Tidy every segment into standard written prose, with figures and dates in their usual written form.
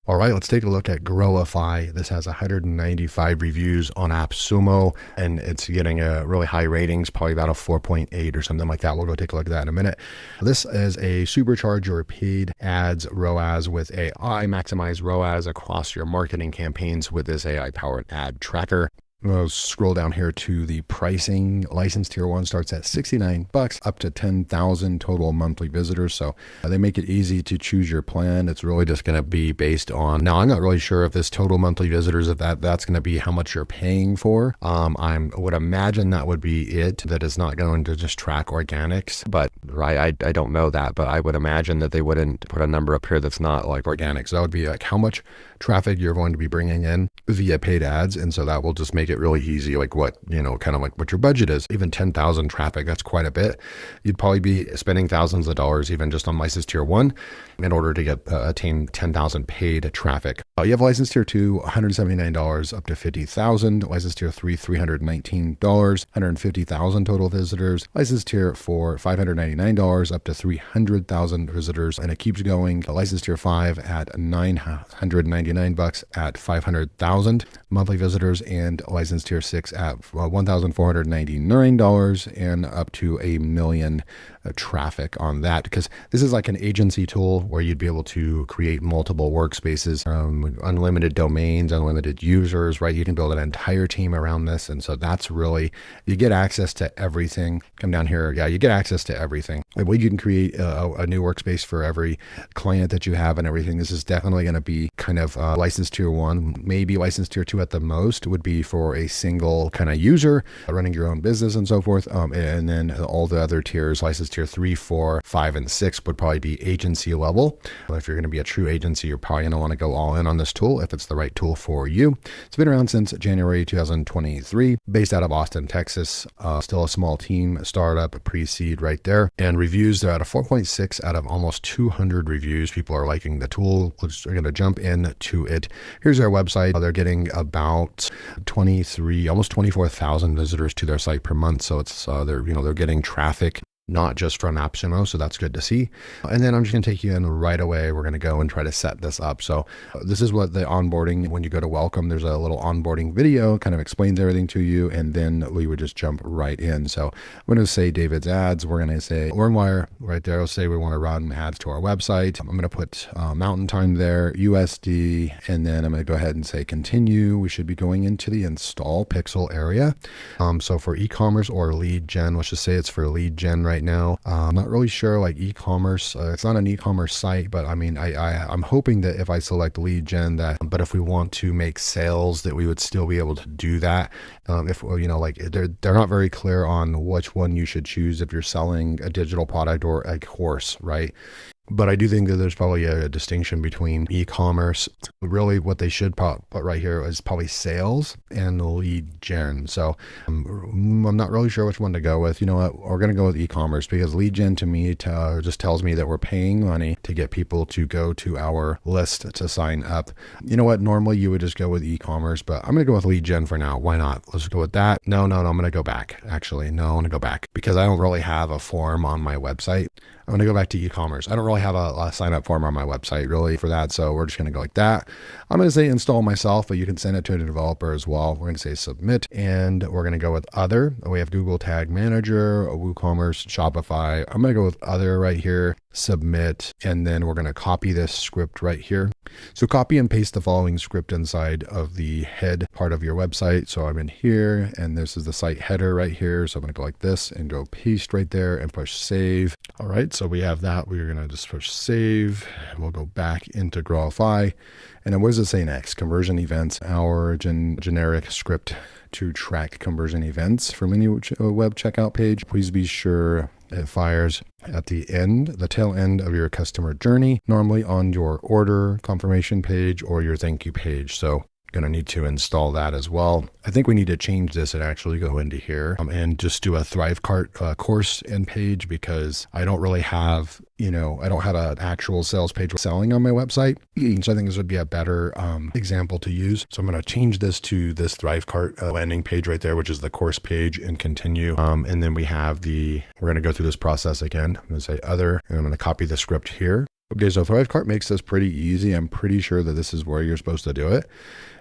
All right, let's take a look at Growify. This has 195 reviews on AppSumo, and it's getting a really high ratings, probably about a 4.8 or something like that. We'll go take a look at that in a minute. This is a supercharge your paid ads ROAS with AI. Maximize ROAS across your marketing campaigns with this AI-powered ad tracker. We'll scroll down here to the pricing. License tier 1 starts at $69 up to 10,000 total monthly visitors. So they make it easy to choose your plan. It's really just going to be based on, now I'm not really sure if this total monthly visitors, if that's going to be how much you're paying for. I would imagine that would be it. That is not going to just track organics, but right, I don't know that, but I would imagine that they wouldn't put a number up here that's not like organic. So that would be like how much traffic you're going to be bringing in via paid ads. And so that will just make it really easy, like what, kind of like what your budget is. Even 10,000 traffic, that's quite a bit. You'd probably be spending thousands of dollars even just on license tier 1 in order to attain 10,000 paid traffic. You have license tier 2, $179 up to 50,000. License tier 3, $319, 150,000 total visitors. License tier 4, $599 up to 300,000 visitors. And it keeps going. License tier 5 at $999 at 500,000 monthly visitors, and license tier 6 at $1,499 and up to 1 million traffic on that, because this is like an agency tool where you'd be able to create multiple workspaces, unlimited domains, unlimited users, right? You can build an entire team around this. And so that's really, you get access to everything. Come down here. Yeah, you get access to everything. Well, you can create a new workspace for every client that you have and everything. This is definitely going to be kind of license tier 1, maybe license tier 2 at the most would be for a single kind of user running your own business and so forth. And then all the other tiers, license tier 3, 4, 5, and 6 would probably be agency level. If you're going to be a true agency, you're probably going to want to go all in on this tool if it's the right tool for you. It's been around since January 2023, based out of Austin, Texas. Still a small team, startup, pre-seed right there. And reviews, they're at a 4.6 out of almost 200 reviews. People are liking the tool. We're going to jump into it. Here's their website. They're getting about 23, almost 24,000 visitors to their site per month. So it's they're getting traffic not just from AppSumo, so that's good to see. And then I'm just going to take you in right away. We're going to go and try to set this up. So this is what the onboarding, when you go to welcome, there's a little onboarding video, kind of explains everything to you, and then we would just jump right in. So I'm going to say David's ads. We're going to say Ormwire right there. I'll say we want to run ads to our website. I'm going to put Mountain Time there, USD, and then I'm going to go ahead and say continue. We should be going into the install pixel area. So for e-commerce or lead gen, let's just say it's for lead gen right now. I'm not really sure, like e-commerce, it's not an e-commerce site, but I mean, I'm hoping that if I select lead gen but if we want to make sales, that we would still be able to do that. If, like they're not very clear on which one you should choose if you're selling a digital product or a course, right? But I do think that there's probably a distinction between e-commerce. Really what they should put right here is probably sales and lead gen. So I'm not really sure which one to go with. You know what? We're going to go with e-commerce, because lead gen to me just tells me that we're paying money to get people to go to our list to sign up. You know what? Normally you would just go with e-commerce, but I'm going to go with lead gen for now. Why not? Let's go with that. No, I'm going to go back. Actually, no, I'm going to go back because I don't really have a form on my website. I'm going to go back to e-commerce. I don't really have a sign up form on my website really for that. So we're just going to go like that. I'm going to say install myself, but you can send it to a developer as well. We're going to say submit, and we're going to go with other. We have Google Tag Manager, WooCommerce, Shopify. I'm going to go with other right here, submit, and then we're going to copy this script right here. So copy and paste the following script inside of the head part of your website. So I'm in here, and this is the site header right here. So I'm going to go like this and go paste right there and push save. All right, so we have that. We're going to just push save. We'll go back into Growify. And then what does it say next? Conversion events, our generic script to track conversion events from any web checkout page. Please be sure it fires at the tail end of your customer journey, normally on your order confirmation page or your thank you page. So going to need to install that as well. I think we need to change this and actually go into here and just do a Thrivecart course end page, because I don't really have, I don't have an actual sales page selling on my website. So I think this would be a better example to use. So I'm going to change this to this Thrivecart landing page right there, which is the course page, and continue. And then we have we're going to go through this process again. I'm going to say other, and I'm going to copy the script here. Okay, so Thrivecart makes this pretty easy. I'm pretty sure that this is where you're supposed to do it.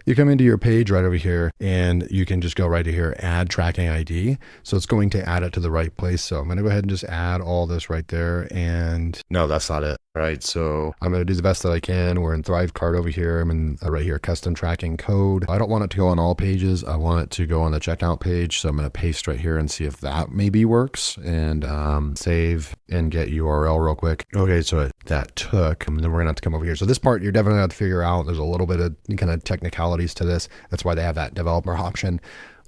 You come into your page right over here and you can just go right here, add tracking ID. So it's going to add it to the right place. So I'm going to go ahead and just add all this right there. And no, that's not it. All right. So I'm going to do the best that I can. We're in Thrivecart over here. I'm in right here, custom tracking code. I don't want it to go on all pages. I want it to go on the checkout page. So I'm going to paste right here and see if that maybe works, and save and get URL real quick. Okay. So that took, and then we're going to have to come over here. So this part, you're definitely going to have to figure out. There's a little bit of kind of technicalities to this. That's why they have that developer option.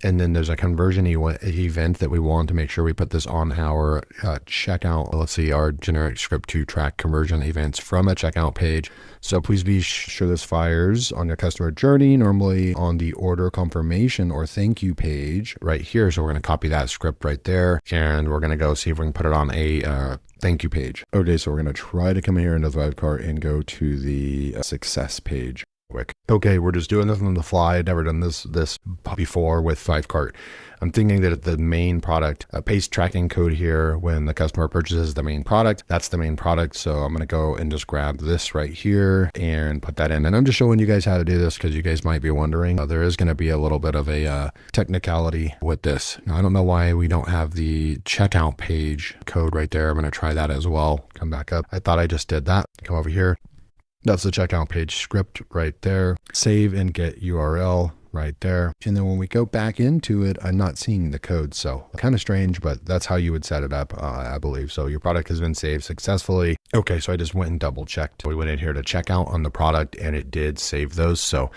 And then there's a conversion event that we want to make sure we put this on our checkout. Let's see, our generic script to track conversion events from a checkout page. So please be sure this fires on your customer journey, normally on the order confirmation or thank you page right here. So we're going to copy that script right there, and we're going to go see if we can put it on a thank you page. Okay, so we're going to try to come here into Thrivecart and go to the success page. Quick. Okay, we're just doing this on the fly. I'd never done this before with Thrivecart. I'm thinking that the main product, paste tracking code here when the customer purchases the main product, that's the main product. So I'm going to go and just grab this right here and put that in. And I'm just showing you guys how to do this because you guys might be wondering. There is going to be a little bit of a technicality with this. Now, I don't know why we don't have the checkout page code right there. I'm going to try that as well. Come back up. I thought I just did that. Come over here. That's the checkout page script right there. Save and get URL right there. And then when we go back into it, I'm not seeing the code. So kind of strange, but that's how you would set it up, I believe. So your product has been saved successfully. Okay, so I just went and double checked. We went in here to check out on the product and it did save those. So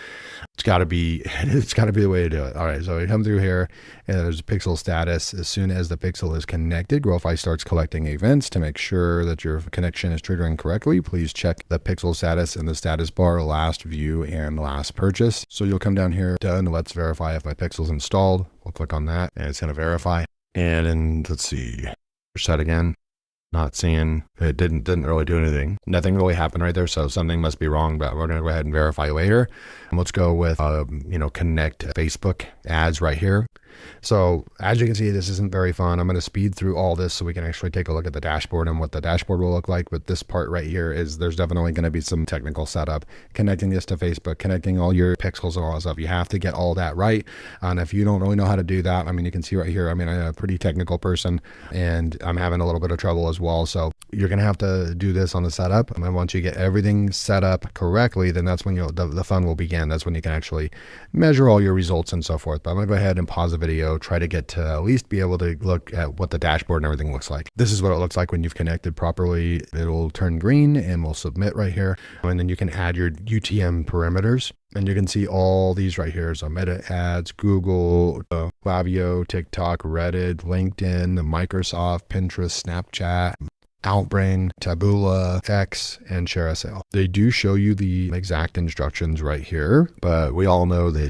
it's got to be the way to do it. All right, so we come through here and there's a pixel status. As soon as the pixel is connected, Growify starts collecting events to make sure that your connection is triggering correctly. Please check the pixel status in the status bar, last view and last purchase. So you'll come down here, done. Let's verify if my pixel's installed. We'll click on that and it's going to verify. And then let's see, set again. Not seeing, it didn't really do anything. Nothing really happened right there. So something must be wrong, but we're going to go ahead and verify later. And let's go with, connect Facebook ads right here. So as you can see, this isn't very fun. I'm going to speed through all this so we can actually take a look at the dashboard and what the dashboard will look like. But this part right here is there's definitely going to be some technical setup, connecting this to Facebook, connecting all your pixels and all that stuff. You have to get all that right. And if you don't really know how to do that, I mean, you can see right here, I mean, I'm a pretty technical person and I'm having a little bit of trouble as well. So you're going to have to do this on the setup. And then once you get everything set up correctly, then that's when the fun will begin. That's when you can actually measure all your results and so forth. But I'm going to go ahead and pause the video, try to get to at least be able to look at what the dashboard and everything looks like. This is what it looks like when you've connected properly. It'll turn green and we'll submit right here. And then you can add your UTM parameters. And you can see all these right here. So Meta Ads, Google, Klaviyo, TikTok, Reddit, LinkedIn, Microsoft, Pinterest, Snapchat, Outbrain, Taboola, X, and ShareASale. They do show you the exact instructions right here, but we all know that,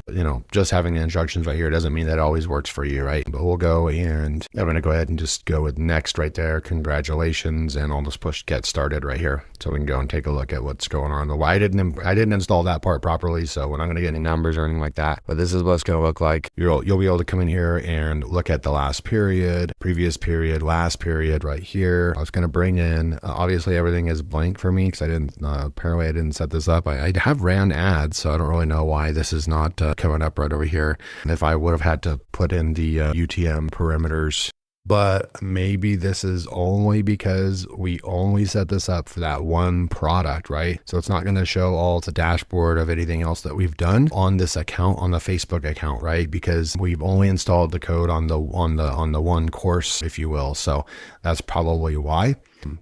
just having the instructions right here doesn't mean that it always works for you, right? But we'll go and I'm going to go ahead and just go with next right there. Congratulations. And I'll just push get started right here. So we can go and take a look at what's going on. I didn't install that part properly, so we're not going to get any numbers or anything like that. But this is what it's going to look like. You'll be able to come in here and look at the last period, previous period, last period right here. I was going to bring in, obviously everything is blank for me because apparently I didn't set this up. I have ran ads, so I don't really know why this is not coming up right over here. And if I would have had to put in the UTM parameters, but maybe this is only because we only set this up for that one product, right? So it's not going to show all the dashboard of anything else that we've done on this account, on the Facebook account, right? Because we've only installed the code on the one course, if you will. So that's probably why.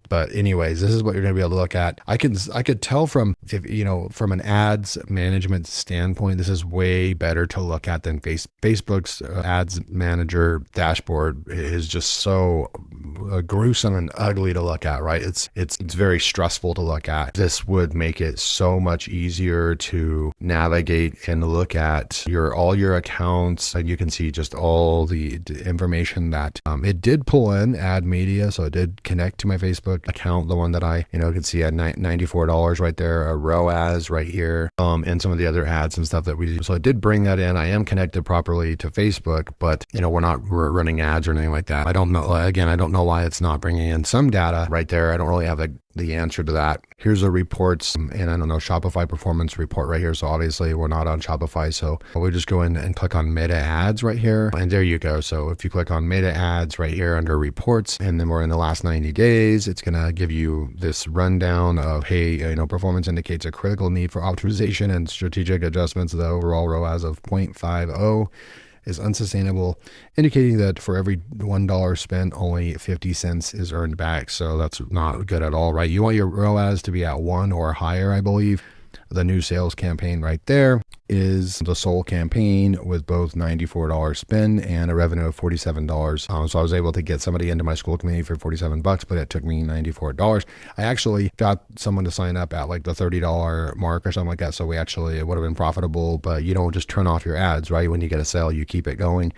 But anyways, this is what you're going to be able to look at. I could tell from from an ads management standpoint, this is way better to look at than Facebook's ads manager dashboard is just so gruesome and ugly to look at, right? It's very stressful to look at. This would make it so much easier to navigate and look at all your accounts, and you can see just all the information that it did pull in ad media, so it did connect to my Facebook account, the one that I can see at $94 right there, a ROAS right here, and some of the other ads and stuff that we do. So I did bring that in. I am connected properly to Facebook, but we're running ads or anything like that. I don't know. Again, I don't know why it's not bringing in some data right there. I don't really have the answer to that. Here's the reports, and I don't know, Shopify performance report right here. So obviously we're not on Shopify. So we just go in and click on meta ads right here. And there you go. So if you click on meta ads right here under reports, and then we're in the last 90 days, it's going to give you this rundown of, hey, performance indicates a critical need for optimization and strategic adjustments. The overall ROAS of 0.50 is unsustainable, indicating that for every $1 spent, only 50 cents is earned back. So that's not good at all, right? You want your ROAS to be at 1 or higher, I believe. The new sales campaign right there is the sole campaign with both $94 spend and a revenue of $47. So I was able to get somebody into my school community for $47, but it took me $94. I actually got someone to sign up at like the $30 mark or something like that. So it would have been profitable, but you don't just turn off your ads, right? When you get a sale, you keep it going.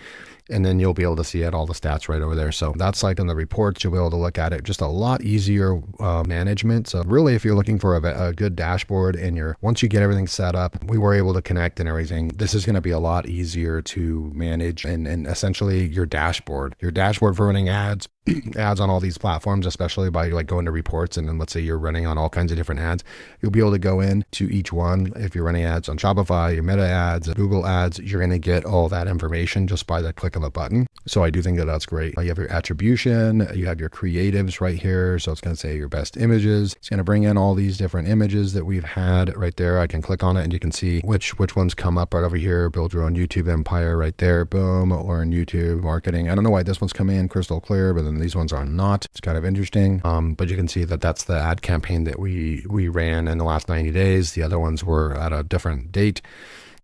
And then you'll be able to see it, all the stats right over there. So that's like in the reports, you'll be able to look at it. Just a lot easier management. So really, if you're looking for a good dashboard and once you get everything set up, we were able to connect and everything, this is going to be a lot easier to manage and essentially your dashboard for running ads on all these platforms, especially by like going to reports. And then let's say you're running on all kinds of different ads, you'll be able to go in to each one. If you're running ads on Shopify, your Meta ads, Google ads, you're going to get all that information just by the click of a button. So I do think that that's great. You have your attribution, you have your creatives right here. So it's going to say your best images. It's going to bring in all these different images that we've had right there. I can click on it and you can see which ones come up right over here. Build your own YouTube empire right there. Boom. Or in YouTube marketing. I don't know why this one's coming in crystal clear, but then these ones are not. It's kind of interesting. But you can see that that's the ad campaign that we ran in the last 90 days. The other ones were at a different date.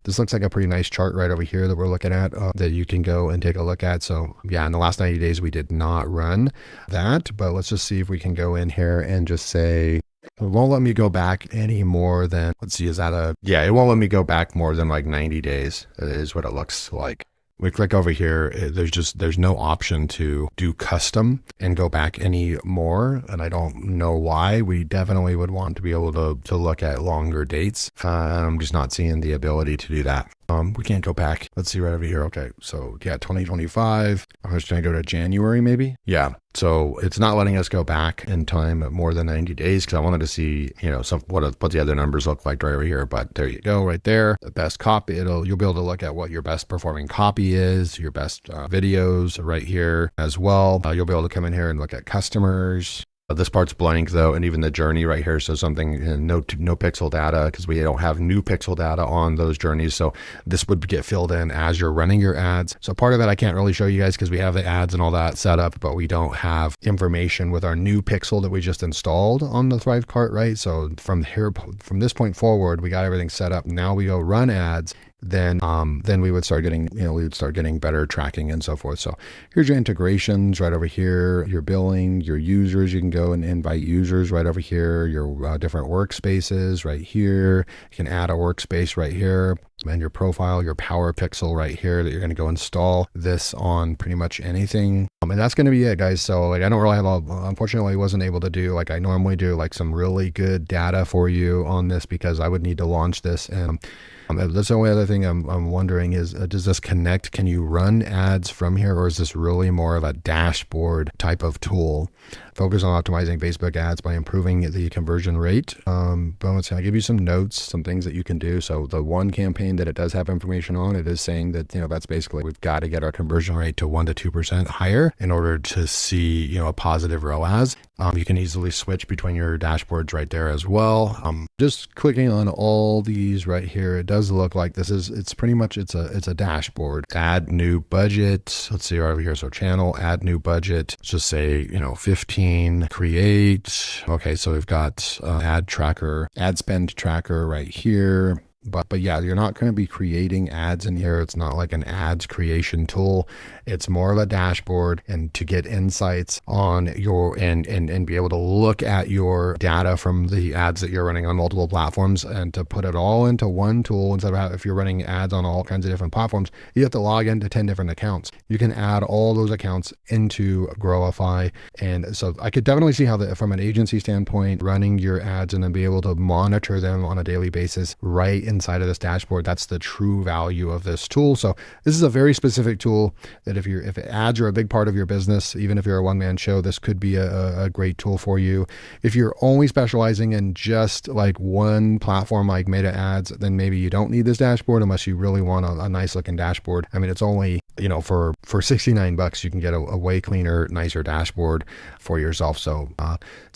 This looks like a pretty nice chart right over here that we're looking at that you can go and take a look at. So yeah, in the last 90 days, we did not run that, but let's just see if we can go in here and just say, it won't let me go back any more than, let's see, it won't let me go back more than like 90 days is what it looks like. We click over here, there's no option to do custom and go back any more. And I don't know why. We definitely would want to be able to look at longer dates. I'm just not seeing the ability to do that. We can't go back. Let's see right over here. Okay. So yeah, 2025. I'm just going to go to January maybe. Yeah. So it's not letting us go back in time more than 90 days because I wanted to see, what the other numbers look like right over here. But there you go, right there. The best copy. You'll be able to look at what your best performing copy is, your best videos right here as well. You'll be able to come in here and look at customers. This part's blank though, and even the journey right here. So something, no pixel data because we don't have new pixel data on those journeys. So this would get filled in as you're running your ads. So part of it I can't really show you guys because we have the ads and all that set up, but we don't have information with our new pixel that we just installed on the Thrive cart, right? So from this point forward, we got everything set up. Now we go run ads. Then we would start getting better tracking and so forth. So here's your integrations right over here, your billing, your users. You can go and invite users right over here, your different workspaces right here. You can add a workspace right here and your profile, your power pixel right here that you're going to go install this on pretty much anything. And that's going to be it, guys. So like, I don't really have unfortunately I wasn't able to do like I normally do like some really good data for you on this because I would need to launch this. And that's the only other thing I'm wondering is, does this connect? Can you run ads from here, or is this really more of a dashboard type of tool? Focus on optimizing Facebook ads by improving the conversion rate. But I'll give you some notes, some things that you can do. So the one campaign that it does have information on, it is saying that, that's basically we've got to get our conversion rate to 1 to 2% higher in order to see, a positive ROAS. You can easily switch between your dashboards right there as well. Just clicking on all these right here, it does look like it's pretty much, it's a dashboard. Add new budget. Let's see right over here. So channel, add new budget. Let's just say, 15, create. Okay. So we've got ad spend tracker right here. But yeah, you're not going to be creating ads in here. It's not like an ads creation tool. It's more of a dashboard, and to get insights on your and be able to look at your data from the ads that you're running on multiple platforms, and to put it all into one tool instead of if you're running ads on all kinds of different platforms, you have to log into 10 different accounts. You can add all those accounts into Growify. And so I could definitely see how from an agency standpoint, running your ads and then be able to monitor them on a daily basis right inside of this dashboard. That's the true value of this tool. So this is a very specific tool that if ads are a big part of your business, even if you're a one-man show, this could be a great tool for you. If you're only specializing in just like one platform like Meta Ads, then maybe you don't need this dashboard unless you really want a nice looking dashboard. I mean, it's only, for $69, you can get a way cleaner, nicer dashboard for yourself. So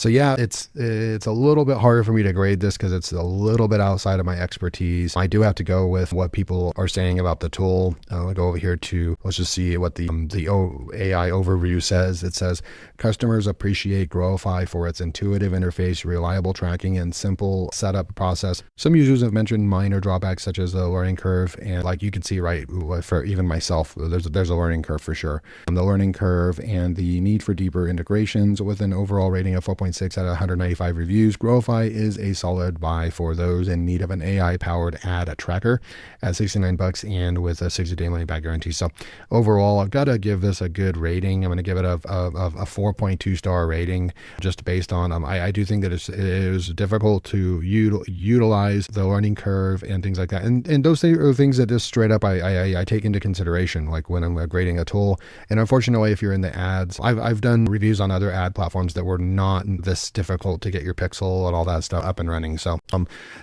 yeah, it's a little bit harder for me to grade this because it's a little bit outside of my expertise. I do have to go with what people are saying about the tool. I'll go over here to, let's just see what the AI overview says. It says, customers appreciate Growify for its intuitive interface, reliable tracking, and simple setup process. Some users have mentioned minor drawbacks such as the learning curve, and like you can see, right, for even myself, there's a learning curve for sure. The learning curve and the need for deeper integrations. With an overall rating of 4.6 out of 195 reviews, Growify is a solid buy for those in need of an AI-powered ad tracker at $69 and with a 60-day money-back guarantee. So overall, I've got to give this a good rating. I'm going to give it a 4.2 star rating, just based on I do think that it is difficult to utilize the learning curve and things like that, and those are things that just straight up I take into consideration, like when I'm grading a tool. And unfortunately, if you're in the ads, I've done reviews on other ad platforms that were not this difficult to get your pixel and all that stuff up and running. So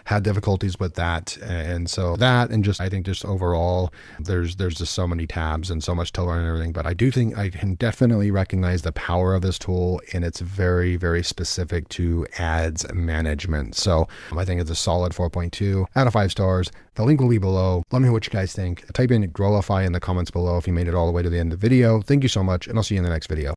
had difficulties with that, and so that, and just I think just overall there's just so many tabs and so much to learn and everything. But I do think I can definitely recognize the power of this tool, and it's very, very specific to ads management. So I think it's a solid 4.2 out of 5 stars. The link will be below. Let me know what you guys think. Type in Growify in the comments below if you made it all the way to the end of the video. Thank you so much, and I'll see you in the next video.